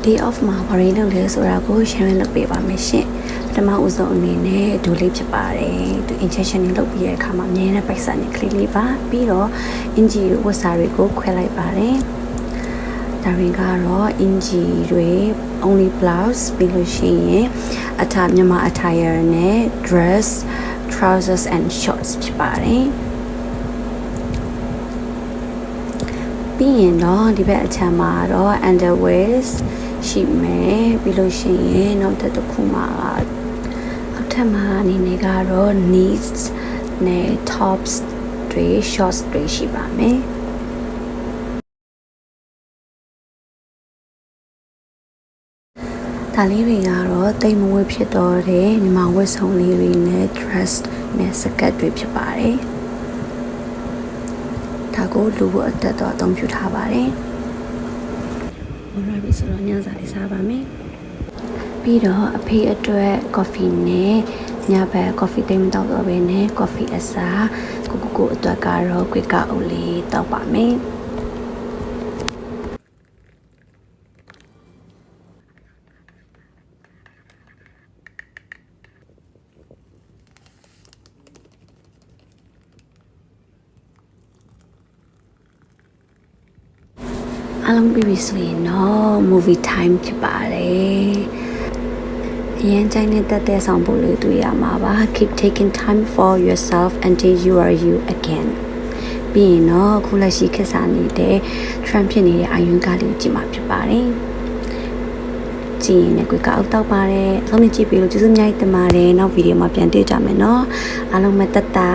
day off မှာဘာတွေလုပ်လဲဆိုတာကို share လုပ်ပေးပါမယ်ရှင်ပထမဦးဆုံးအနေနဲ့ဒူလေးဖြစ်ပါတယ်သူ injection လုပ်ပြီးတဲ့အခါမှာအမြဲတမ်းပိုက်ဆံနဲ့ကလေးလေးပါပြီးတော့အင်ဂျီဝတ်စာတွေကိုခွဲလိုက်ပါတယ်ဒါရင်ကတော့အင်ဂျီတွေ only blouse ပြီးလို့ရှိရင်အထမြန်မာ attire နဲ့ dress trousers and shorts ဖြစ်ပါတယ်ပြီးရင်တော့ဒီဘက်အချမ်းမှာတော့ underwears ရှိမယ်ပြီးလို့ရှိရင်နောက်တစ်ခုမှာအောက်ထပ်မှာအနေနဲ့ကတော့ knees နဲ့ tops တွေ shorts တွေရှိပါမယ်ဒါလေးတွေကတော့တိတ်မဝဲဖြစ်တော့တဲ့ညီမဝတ်စုံလေးတွေနဲ့ dress နဲ့စကတ်တွေဖြစ်ပါတယ်ဒါကိုလူဖို့အသက်တော့အသုံးပြုထားပါတယ်။ဟုတ်ပြီဆိုတော့ညစာလေးစားပါမယ်။ပြီးတော့အဖေအတွက် coffee နဲ့ညဘက် coffee တိတ်မတောက်တော့ဘဲနဲ့ coffee အစားကိုအတွက်ကတော့ quick အုပ်လေးတောက်ပါမယ်။အားလုံးပြီးပြီဆိုရင်တော့ movie time ဖြစ်ပါတယ်အရင်ကြိုင်နေတဲ့ဆောင်ဖို့လေးတွေ့ရမှာပါ keep taking time for yourself until you are you again ပြီးရင်တော့ခုလက်ရှိခေတ်စားနေတဲ့ trend ဖြစ်နေတဲ့အာယုံကလေးကြည့်မှာဖြစ်ပါတယ်ကြည့်ရင်လည်းကိုကောက်တော့ပါတယ်အဆုံးနဲ့ကြည့်ပြီးလို့ကျေးဇူးအများကြီးတင်ပါတယ်နောက်ဗီဒီယိုမှာပြန်တွေ့ကြမယ်နော်အားလုံးပဲတတ်တာ